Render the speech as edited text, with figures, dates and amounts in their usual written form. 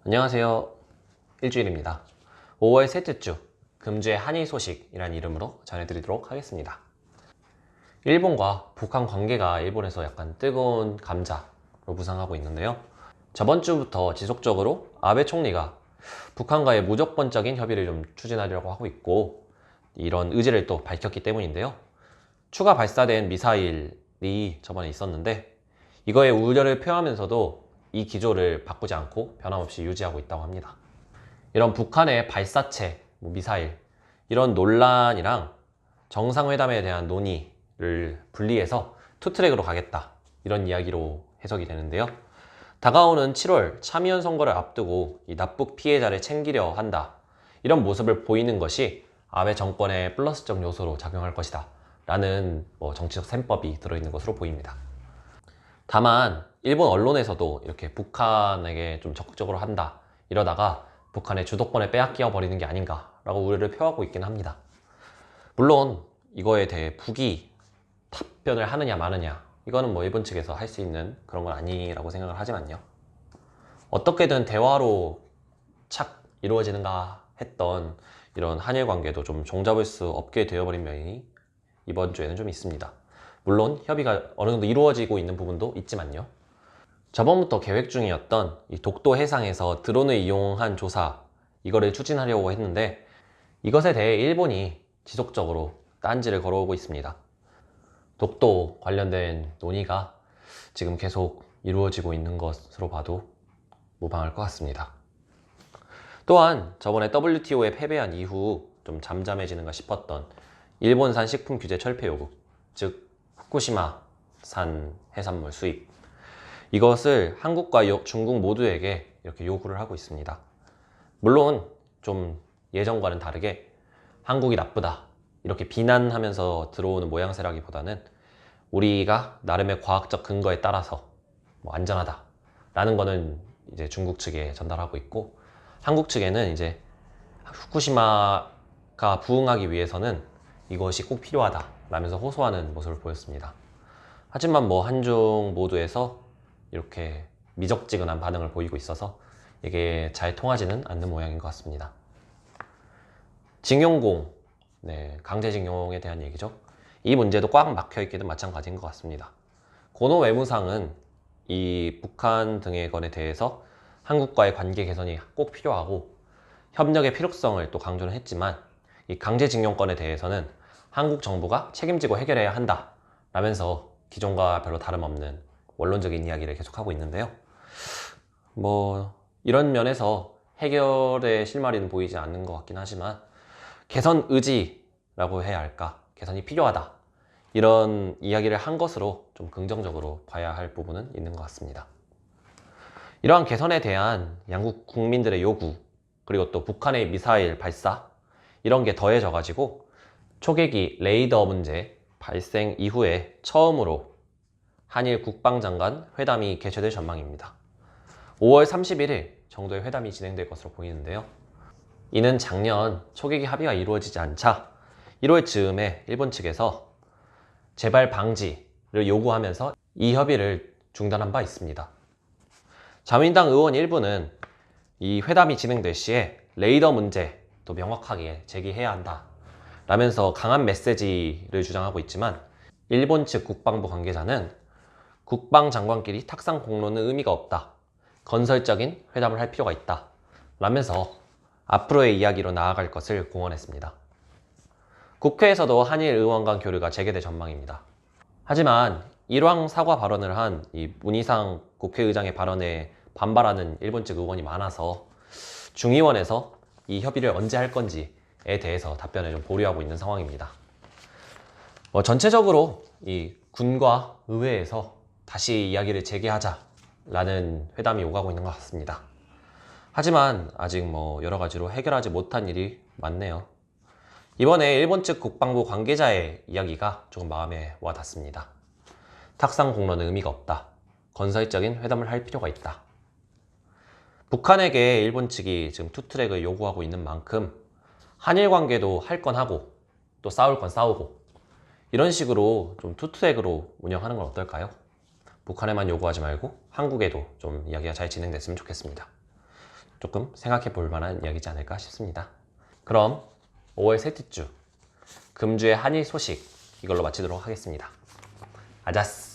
안녕하세요. 일주일입니다. 5월 셋째 주 금주의 한일 소식이라는 이름으로 전해드리도록 하겠습니다. 일본과 북한 관계가 일본에서 약간 뜨거운 감자로 부상하고 있는데요. 저번 주부터 지속적으로 아베 총리가 북한과의 무조건적인 협의를 좀 추진하려고 하고 있고, 이런 의지를 또 밝혔기 때문인데요. 추가 발사된 미사일이 저번에 있었는데 이거에 우려를 표하면서도 이 기조를 바꾸지 않고 변함없이 유지하고 있다고 합니다. 이런 북한의 발사체, 미사일 이런 논란이랑 정상회담에 대한 논의를 분리해서 투트랙으로 가겠다, 이런 이야기로 해석이 되는데요. 다가오는 7월 참의원 선거를 앞두고 이 납북 피해자를 챙기려 한다, 이런 모습을 보이는 것이 아베 정권의 플러스적 요소로 작용할 것이다 라는 정치적 셈법이 들어있는 것으로 보입니다. 다만 일본 언론에서도 이렇게 북한에게 좀 적극적으로 한다 이러다가 북한의 주도권을 빼앗겨 버리는 게 아닌가 라고 우려를 표하고 있긴 합니다. 물론 이거에 대해 북이 답변을 하느냐 마느냐, 이거는 일본 측에서 할 수 있는 그런 건 아니라고 생각을 하지만요. 어떻게든 대화로 착 이루어지는가 했던 이런 한일 관계도 좀 종잡을 수 없게 되어버린 면이 이번 주에는 좀 있습니다. 물론 협의가 어느 정도 이루어지고 있는 부분도 있지만요. 저번부터 계획 중이었던 이 독도 해상에서 드론을 이용한 조사, 이거를 추진하려고 했는데 이것에 대해 일본이 지속적으로 딴지를 걸어오고 있습니다. 독도 관련된 논의가 지금 계속 이루어지고 있는 것으로 봐도 무방할 것 같습니다. 또한 저번에 WTO에 패배한 이후 좀 잠잠해지는가 싶었던 일본산 식품 규제 철폐 요구, 즉 후쿠시마산 해산물 수입, 이것을 한국과 중국 모두에게 이렇게 요구를 하고 있습니다. 물론 좀 예전과는 다르게 한국이 나쁘다 이렇게 비난하면서 들어오는 모양새라기보다는 우리가 나름의 과학적 근거에 따라서 안전하다 라는 거는 이제 중국 측에 전달하고 있고, 한국 측에는 이제 후쿠시마가 부응하기 위해서는 이것이 꼭 필요하다 라면서 호소하는 모습을 보였습니다. 하지만 한중 모두에서 이렇게 미적지근한 반응을 보이고 있어서 이게 잘 통하지는 않는 모양인 것 같습니다. 징용공, 강제징용에 대한 얘기죠. 이 문제도 꽉 막혀있기는 마찬가지인 것 같습니다. 고노 외무상은 이 북한 등의 건에 대해서 한국과의 관계 개선이 꼭 필요하고 협력의 필요성을 또 강조는 했지만, 이 강제징용건에 대해서는 한국 정부가 책임지고 해결해야 한다 라면서 기존과 별로 다름없는 원론적인 이야기를 계속하고 있는데요. 이런 면에서 해결의 실마리는 보이지 않는 것 같긴 하지만 개선 의지라고 해야 할까, 개선이 필요하다, 이런 이야기를 한 것으로 좀 긍정적으로 봐야 할 부분은 있는 것 같습니다. 이러한 개선에 대한 양국 국민들의 요구, 그리고 또 북한의 미사일 발사, 이런 게 더해져 가지고 초계기 레이더 문제 발생 이후에 처음으로 한일 국방장관 회담이 개최될 전망입니다. 5월 31일 정도의 회담이 진행될 것으로 보이는데요. 이는 작년 초계기 합의가 이루어지지 않자 1월 즈음에 일본 측에서 재발 방지를 요구하면서 이 협의를 중단한 바 있습니다. 자민당 의원 일부는 이 회담이 진행될 시에 레이더 문제도 명확하게 제기해야 한다 라면서 강한 메시지를 주장하고 있지만, 일본 측 국방부 관계자는 국방장관끼리 탁상 공론은 의미가 없다, 건설적인 회담을 할 필요가 있다 라면서 앞으로의 이야기로 나아갈 것을 공언했습니다. 국회에서도 한일 의원 간 교류가 재개될 전망입니다. 하지만 일왕 사과 발언을 한 이 문희상 국회의장의 발언에 반발하는 일본 측 의원이 많아서 중의원에서 이 협의를 언제 할 건지에 대해서 답변을 좀 보류하고 있는 상황입니다. 전체적으로 이 군과 의회에서 다시 이야기를 재개하자라는 회담이 오가고 있는 것 같습니다. 하지만 아직 여러 가지로 해결하지 못한 일이 많네요. 이번에 일본 측 국방부 관계자의 이야기가 조금 마음에 와닿습니다. 탁상 공론은 의미가 없다, 건설적인 회담을 할 필요가 있다. 북한에게 일본 측이 지금 투트랙을 요구하고 있는 만큼 한일 관계도 할 건 하고 또 싸울 건 싸우고, 이런 식으로 좀 투트랙으로 운영하는 건 어떨까요? 북한에만 요구하지 말고 한국에도 좀 이야기가 잘 진행됐으면 좋겠습니다. 조금 생각해 볼 만한 이야기지 않을까 싶습니다. 그럼 5월 셋째 주 금주의 한일 소식 이걸로 마치도록 하겠습니다. 아자스!